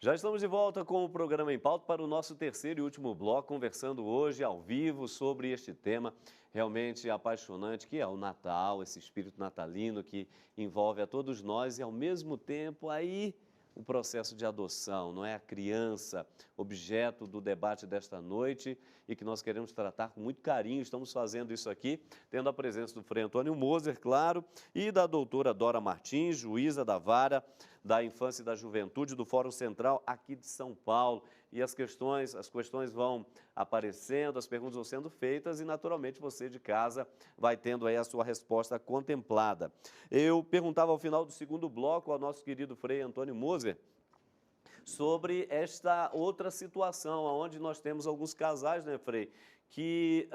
Já estamos de volta com o programa Em Pauta para o nosso terceiro e último bloco, conversando hoje ao vivo sobre este tema realmente apaixonante, que é o Natal, esse espírito natalino que envolve a todos nós e, ao mesmo tempo, aí o processo de adoção, não é? A criança, objeto do debate desta noite e que nós queremos tratar com muito carinho. Estamos fazendo isso aqui, tendo a presença do Frei Antônio Moser, claro, e da doutora Dora Martins, juíza da Vara da Infância e da Juventude do Fórum Central aqui de São Paulo. E as questões vão aparecendo, as perguntas vão sendo feitas e, naturalmente, você de casa vai tendo aí a sua resposta contemplada. Eu perguntava ao final do segundo bloco ao nosso querido Frei Antônio Moser sobre esta outra situação, onde nós temos alguns casais, né, Frei, que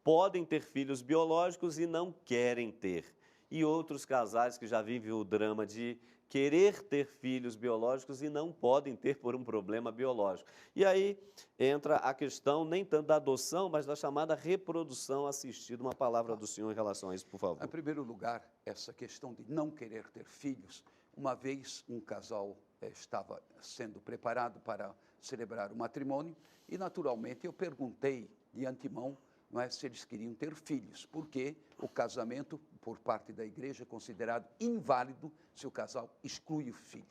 podem ter filhos biológicos e não querem ter. E outros casais que já vivem o drama de querer ter filhos biológicos e não podem ter por um problema biológico. E aí entra a questão, nem tanto da adoção, mas da chamada reprodução assistida. Uma palavra do senhor em relação a isso, por favor. Em primeiro lugar, essa questão de não querer ter filhos. Uma vez um casal estava sendo preparado para celebrar o matrimônio e, naturalmente, eu perguntei de antemão, não é, se eles queriam ter filhos, porque o casamento, por parte da igreja, é considerado inválido se o casal exclui o filho.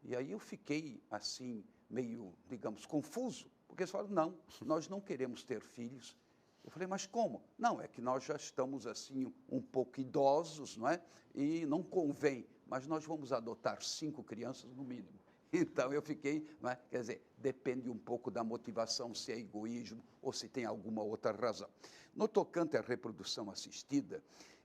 E aí eu fiquei, assim, meio, digamos, confuso, porque eles falaram, não, nós não queremos ter filhos. Eu falei, mas como? Não, é que nós já estamos, assim, um pouco idosos, não é? E não convém, mas nós vamos adotar 5 crianças no mínimo. Então, eu fiquei, não é? Quer dizer, depende um pouco da motivação, se é egoísmo ou se tem alguma outra razão. No tocante à reprodução assistida,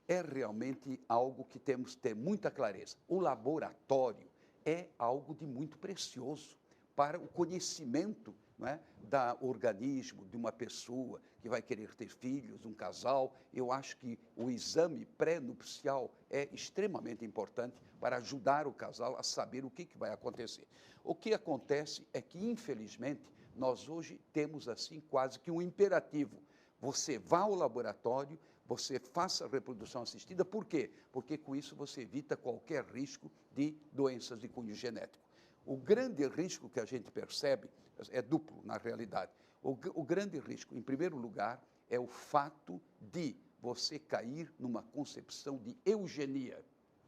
é realmente algo que temos que ter muita clareza. O laboratório é algo de muito precioso para o conhecimento, não é, do organismo de uma pessoa que vai querer ter filhos, um casal. Eu acho que o exame pré-nupcial é extremamente importante para ajudar o casal a saber o que vai acontecer. O que acontece é que, infelizmente, nós hoje temos assim quase que um imperativo. Você vá ao laboratório, você faça a reprodução assistida. Por quê? Porque com isso você evita qualquer risco de doenças de cunho genético. O grande risco que a gente percebe é duplo, na realidade. O grande risco, em primeiro lugar, é o fato de você cair numa concepção de eugenia.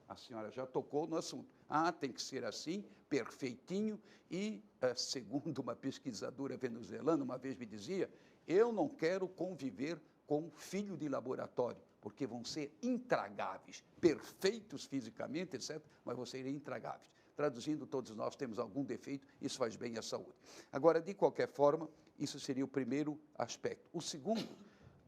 A senhora já tocou no assunto. Tem que ser assim, perfeitinho. E, segundo uma pesquisadora venezuelana, uma vez me dizia, eu não quero conviver com filho de laboratório, porque vão ser intragáveis, perfeitos fisicamente, etc., mas vão ser intragáveis. Traduzindo, todos nós temos algum defeito, isso faz bem à saúde. Agora, de qualquer forma, isso seria o primeiro aspecto. O segundo,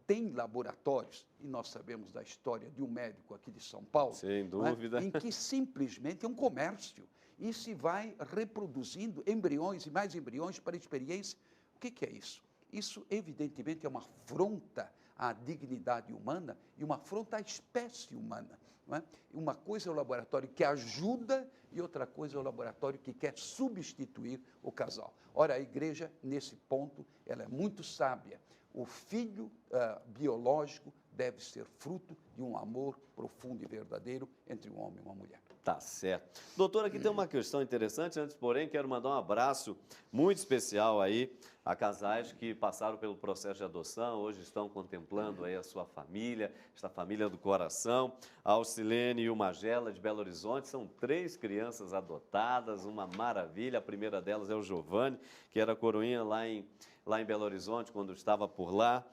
tem laboratórios, e nós sabemos da história de um médico aqui de São Paulo, sem dúvida, em que simplesmente é um comércio, e se vai reproduzindo embriões e mais embriões para experiência. O que é isso? Isso, evidentemente, é uma afronta à dignidade humana e uma afronta à espécie humana. Não é? Uma coisa é o laboratório que ajuda e outra coisa é o laboratório que quer substituir o casal. Ora, a igreja, nesse ponto, ela é muito sábia. O filho biológico deve ser fruto de um amor profundo e verdadeiro entre um homem e uma mulher. Tá certo. Doutora, aqui tem uma questão interessante. Antes, porém, quero mandar um abraço muito especial aí a casais que passaram pelo processo de adoção, hoje estão contemplando aí a sua família, esta família do coração. A Alcilene e o Magela, de Belo Horizonte, são 3 crianças adotadas, uma maravilha. A primeira delas é o Giovanni, que era coroinha lá em Belo Horizonte, quando estava por lá.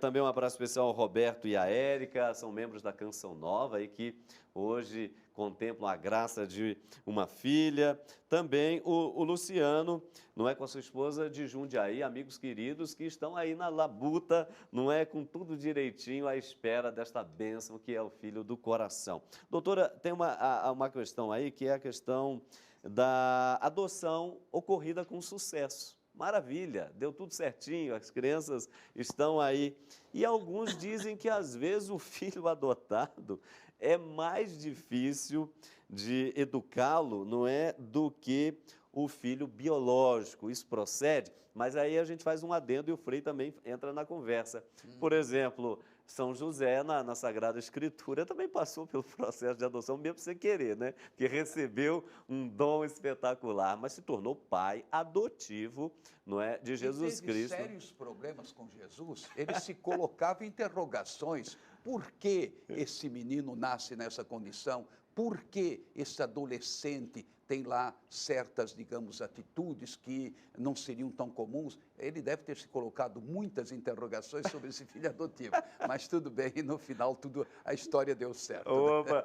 Também um abraço especial ao Roberto e à Érica, são membros da Canção Nova e que hoje contemplam a graça de uma filha. Também o Luciano, não é, com a sua esposa de Jundiaí, amigos queridos que estão aí na labuta, não é, com tudo direitinho à espera desta bênção que é o filho do coração. Doutora, tem uma questão aí que é a questão da adoção ocorrida com sucesso. Maravilha, deu tudo certinho, as crianças estão aí. E alguns dizem que, às vezes, o filho adotado é mais difícil de educá-lo, não é, do que o filho biológico. Isso procede? Mas aí a gente faz um adendo e o Frei também entra na conversa. Por exemplo, São José, na Sagrada Escritura, também passou pelo processo de adoção, mesmo sem querer, né? Que recebeu um dom espetacular, mas se tornou pai adotivo, não é, de Jesus Cristo. Teve sérios problemas com Jesus. Ele se colocava interrogações. Por que esse menino nasce nessa condição? Por que esse adolescente tem lá certas, digamos, atitudes que não seriam tão comuns? Ele deve ter se colocado muitas interrogações sobre esse filho adotivo. Mas tudo bem, e no final a história deu certo. Opa!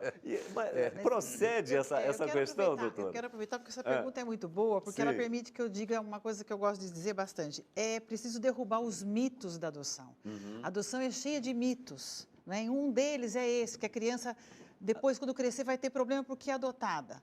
Procede essa questão, doutor? Eu quero aproveitar porque essa pergunta é muito boa, porque ela permite que eu diga uma coisa que eu gosto de dizer bastante. É preciso derrubar os mitos da adoção. A adoção é cheia de mitos, né? E um deles é esse, que a criança, depois, quando crescer, vai ter problema porque é adotada.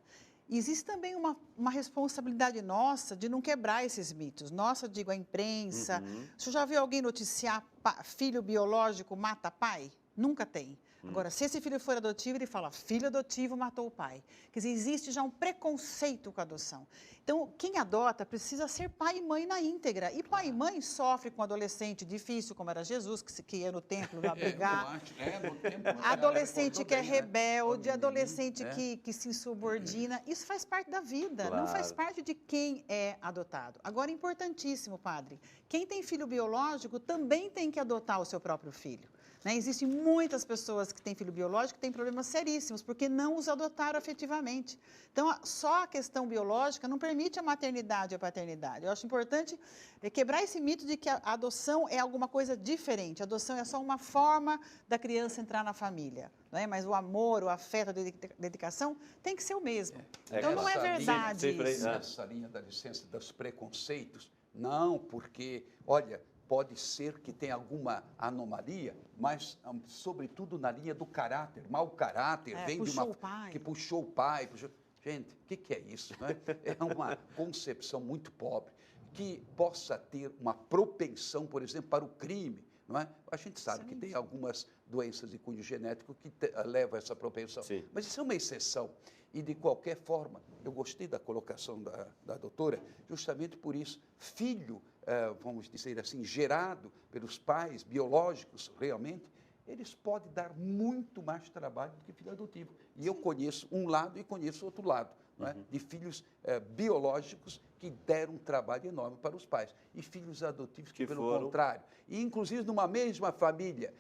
Existe também uma responsabilidade nossa de não quebrar esses mitos. Nossa, digo, a imprensa. Você já viu alguém noticiar filho biológico mata pai? Nunca tem. Agora, se esse filho for adotivo, ele fala, filho adotivo matou o pai. Quer dizer, existe já um preconceito com a adoção. Então, quem adota precisa ser pai e mãe na íntegra. E pai e mãe sofrem com um adolescente difícil, como era Jesus, que ia no templo lá brigar. Adolescente que é rebelde, adolescente que se insubordina. Isso faz parte da vida, não faz parte de quem é adotado. Agora, importantíssimo, padre, quem tem filho biológico também tem que adotar o seu próprio filho. Né? Existem muitas pessoas que têm filho biológico que têm problemas seríssimos, porque não os adotaram afetivamente. Então, só a questão biológica não permite a maternidade e a paternidade. Eu acho importante quebrar esse mito de que a adoção é alguma coisa diferente. A adoção é só uma forma da criança entrar na família. Né? Mas o amor, o afeto, a dedicação tem que ser o mesmo. Então, não é verdade isso. Essa linha da licença dos preconceitos, não, porque, olha, pode ser que tenha alguma anomalia, mas, sobretudo, na linha do caráter, mau caráter, vem de uma que puxou o pai. Gente, o que é isso? Né? É uma concepção muito pobre, que possa ter uma propensão, por exemplo, para o crime. Não é? A gente sabe que tem algumas doenças de cunho genético que levam a essa propensão. Sim. Mas isso é uma exceção. E, de qualquer forma, eu gostei da colocação da doutora, justamente por isso. Filho, vamos dizer assim, gerado pelos pais biológicos, realmente, eles podem dar muito mais trabalho do que filho adotivo. E eu conheço um lado e conheço outro lado, não é? De filhos biológicos que deram um trabalho enorme para os pais. E filhos adotivos que pelo contrário. E, inclusive, numa mesma família,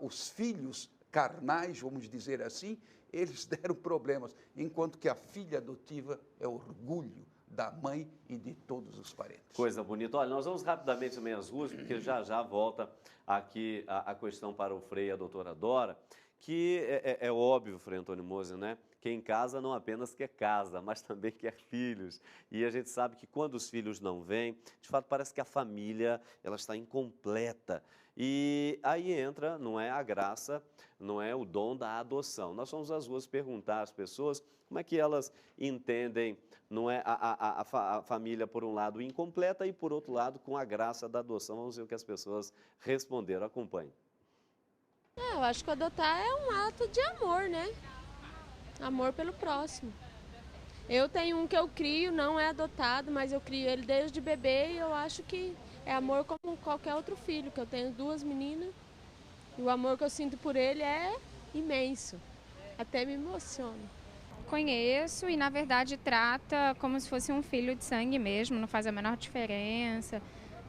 os filhos carnais, vamos dizer assim, eles deram problemas, enquanto que a filha adotiva é orgulho da mãe e de todos os parentes. Coisa bonita. Olha, nós vamos rapidamente também às ruas, porque já volta aqui a questão para o Frei e a doutora Dora, que é óbvio, Frei Antônio Moser, né? Quem casa não apenas quer casa, mas também quer filhos. E a gente sabe que quando os filhos não vêm, de fato parece que a família ela está incompleta. E aí entra, não é a graça, não é o dom da adoção. Nós fomos às ruas perguntar às pessoas como é que elas entendem, não é a família, por um lado, incompleta e, por outro lado, com a graça da adoção. Vamos ver o que as pessoas responderam. Acompanhe. Eu acho que adotar é um ato de amor, né? Amor pelo próximo. Eu tenho um que eu crio, não é adotado, mas eu crio ele desde bebê e eu acho que é amor como qualquer outro filho, que eu tenho 2 meninas e o amor que eu sinto por ele é imenso, até me emociona. Conheço e, na verdade, trata como se fosse um filho de sangue mesmo, não faz a menor diferença.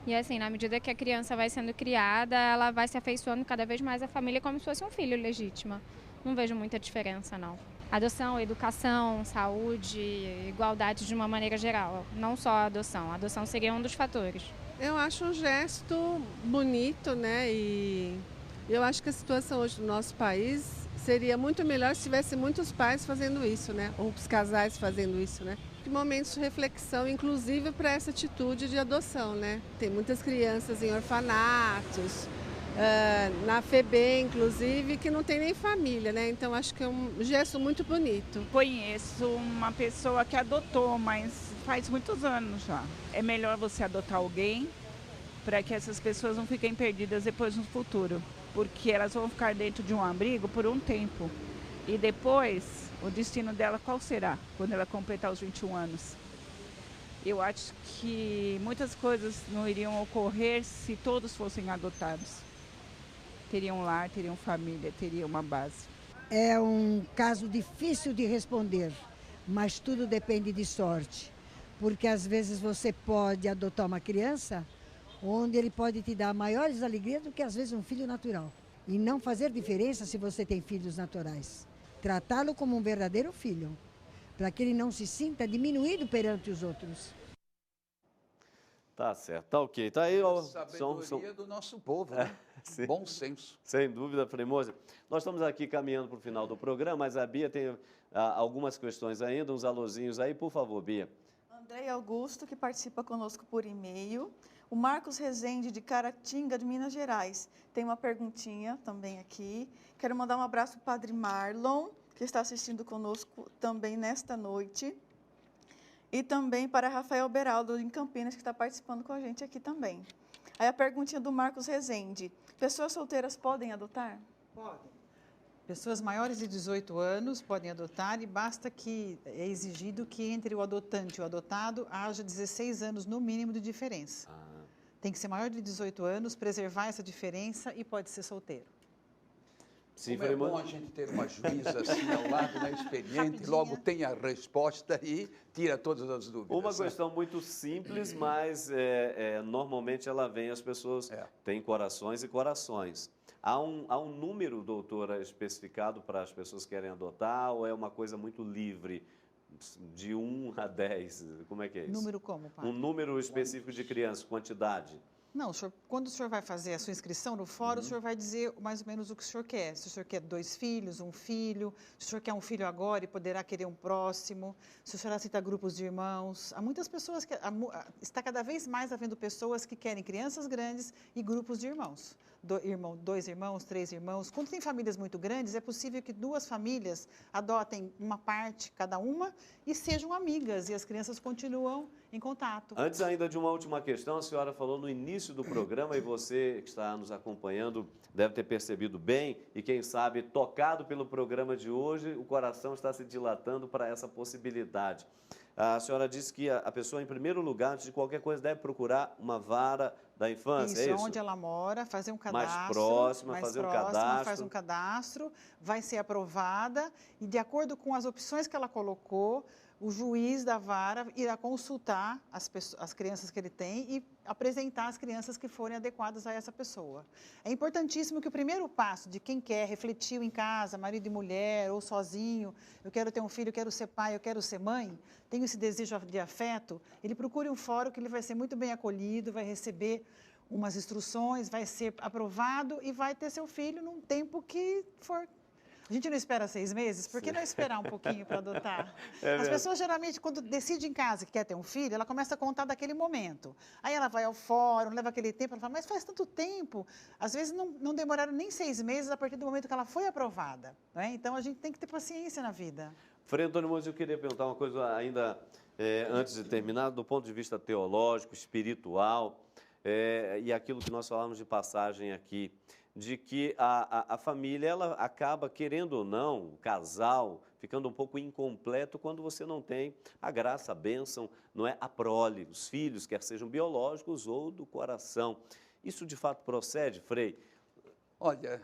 E, assim, na medida que a criança vai sendo criada, ela vai se afeiçoando cada vez mais à família como se fosse um filho legítimo. Não vejo muita diferença, não. Adoção, educação, saúde, igualdade de uma maneira geral, não só a adoção. A adoção seria um dos fatores. Eu acho um gesto bonito, né? E eu acho que a situação hoje do nosso país seria muito melhor se tivesse muitos pais fazendo isso, né? Ou os casais fazendo isso, né? De momentos de reflexão, inclusive para essa atitude de adoção, né? Tem muitas crianças em orfanatos, na FEBEM, inclusive, que não tem nem família, né? Então, acho que é um gesto muito bonito. Conheço uma pessoa que adotou, mas faz muitos anos já. É melhor você adotar alguém para que essas pessoas não fiquem perdidas depois no futuro, porque elas vão ficar dentro de um abrigo por um tempo. E depois, o destino dela qual será, quando ela completar os 21 anos? Eu acho que muitas coisas não iriam ocorrer se todos fossem adotados. Teriam lar, teriam família, teriam uma base. É um caso difícil de responder, mas tudo depende de sorte. Porque às vezes você pode adotar uma criança onde ele pode te dar maiores alegrias do que às vezes um filho natural. E não fazer diferença se você tem filhos naturais. Tratá-lo como um verdadeiro filho, para que ele não se sinta diminuído perante os outros. Tá certo, tá ok. Tá aí, ó. Sabedoria do nosso povo, né? Bom senso. Sem dúvida, Frei Moser. Nós estamos aqui caminhando para o final do programa, mas a Bia tem algumas questões ainda, uns alôzinhos aí. Por favor, Bia. André Augusto, que participa conosco por e-mail. O Marcos Rezende, de Caratinga, de Minas Gerais, tem uma perguntinha também aqui. Quero mandar um abraço para o Padre Marlon, que está assistindo conosco também nesta noite. E também para Rafael Beraldo, em Campinas, que está participando com a gente aqui também. Aí a perguntinha do Marcos Rezende. Pessoas solteiras podem adotar? Podem. Pessoas maiores de 18 anos podem adotar e basta que é exigido que entre o adotante e o adotado haja 16 anos no mínimo de diferença. Tem que ser maior de 18 anos, preservar essa diferença e pode ser solteiro. Sim, como é bom a gente ter uma juíza assim ao lado, né, experiente, logo tem a resposta e tira todas as dúvidas. Uma questão muito simples, mas normalmente ela vem, as pessoas têm corações e corações. Há um número, doutora, especificado para as pessoas que querem adotar ou é uma coisa muito livre, de 1 a 10? Como é que é isso? Número como, pai? Um número específico de crianças, quantidade? Não, quando o senhor vai fazer a sua inscrição no fórum, o senhor vai dizer mais ou menos o que o senhor quer. Se o senhor quer 2 filhos, 1 filho, se o senhor quer um filho agora e poderá querer um próximo, se o senhor aceita grupos de irmãos. Há muitas pessoas que... Está cada vez mais havendo pessoas que querem crianças grandes e grupos de irmãos. 2 irmãos, 3 irmãos. Quando tem famílias muito grandes, é possível que 2 famílias adotem uma parte cada uma e sejam amigas e as crianças continuam em contato. Antes ainda de uma última questão, a senhora falou no início do programa e você que está nos acompanhando deve ter percebido bem e quem sabe, tocado pelo programa de hoje, o coração está se dilatando para essa possibilidade. A senhora disse que a pessoa, em primeiro lugar, antes de qualquer coisa, deve procurar uma vara da infância, isso, é isso? Onde ela mora, fazer um cadastro. Mais próxima, fazer um cadastro. Faz um cadastro, vai ser aprovada e, de acordo com as opções que ela colocou, o juiz da vara irá consultar as crianças que ele tem e apresentar as crianças que forem adequadas a essa pessoa. É importantíssimo que o primeiro passo de quem quer, refletiu em casa, marido e mulher, ou sozinho, eu quero ter um filho, eu quero ser pai, eu quero ser mãe, tenho esse desejo de afeto, ele procure um fórum que ele vai ser muito bem acolhido, vai receber umas instruções, vai ser aprovado e vai ter seu filho num tempo que for. A gente não espera 6 meses? Por que não esperar um pouquinho para adotar? As pessoas, geralmente, quando decidem em casa que quer ter um filho, ela começa a contar daquele momento. Aí ela vai ao fórum, leva aquele tempo, ela fala, mas faz tanto tempo. Às vezes não demoraram nem 6 meses a partir do momento que ela foi aprovada. Né? Então, a gente tem que ter paciência na vida. Frei Antônio Moser, eu queria perguntar uma coisa ainda antes de terminar, do ponto de vista teológico, espiritual, e aquilo que nós falamos de passagem aqui, de que a família, ela acaba, querendo ou não, o casal, ficando um pouco incompleto quando você não tem a graça, a bênção, não é? A prole, os filhos, quer sejam biológicos ou do coração. Isso de fato procede, Frei? Olha,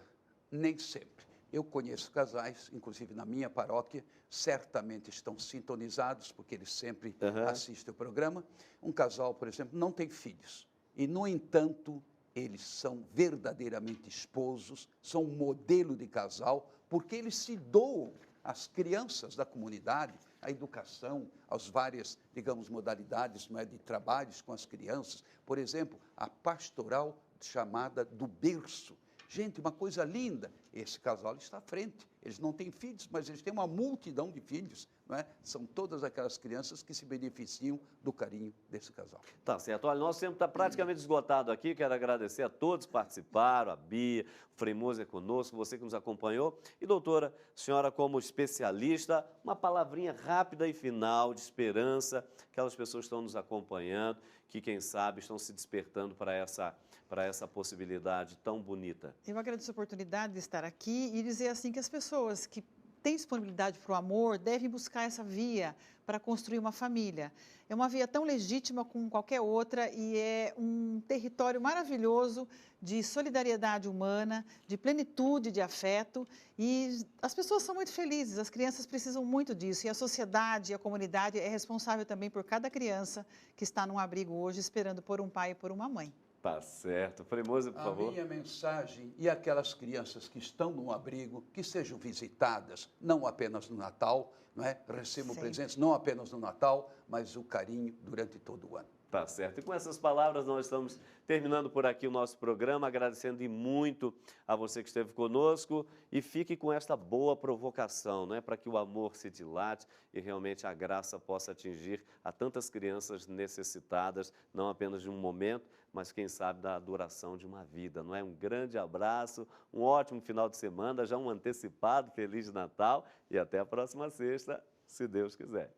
nem sempre. Eu conheço casais, inclusive na minha paróquia, certamente estão sintonizados, porque eles sempre assistem o programa. Um casal, por exemplo, não tem filhos e, no entanto, eles são verdadeiramente esposos, são um modelo de casal, porque eles se doam às crianças da comunidade, à educação, às várias, digamos, modalidades, não é, de trabalhos com as crianças. Por exemplo, a pastoral chamada do berço. Gente, uma coisa linda. Esse casal está à frente. Eles não têm filhos, mas eles têm uma multidão de filhos. Não é? São todas aquelas crianças que se beneficiam do carinho desse casal. Tá certo. Olha, nosso tempo está praticamente esgotado aqui. Quero agradecer a todos que participaram, a Bia, o Frei Moser conosco, você que nos acompanhou. E, doutora, senhora como especialista, uma palavrinha rápida e final de esperança, aquelas pessoas que estão nos acompanhando, que, quem sabe, estão se despertando para essa possibilidade tão bonita. Eu agradeço a oportunidade de estar aqui e dizer assim que as pessoas que têm disponibilidade para o amor devem buscar essa via para construir uma família. É uma via tão legítima como qualquer outra e é um território maravilhoso de solidariedade humana, de plenitude de afeto, e as pessoas são muito felizes, as crianças precisam muito disso, e a sociedade, a comunidade é responsável também por cada criança que está num abrigo hoje esperando por um pai e por uma mãe. Tá certo. Frei Moser, por favor. A minha mensagem, e aquelas crianças que estão no abrigo, que sejam visitadas, não apenas no Natal, não é? Recebam presentes, não apenas no Natal, mas o carinho durante todo o ano. Tá certo. E com essas palavras nós estamos terminando por aqui o nosso programa, agradecendo muito a você que esteve conosco e fique com esta boa provocação, né, para que o amor se dilate e realmente a graça possa atingir a tantas crianças necessitadas, não apenas de um momento, mas quem sabe da duração de uma vida, não é? Um grande abraço, um ótimo final de semana, já um antecipado Feliz Natal e até a próxima sexta, se Deus quiser.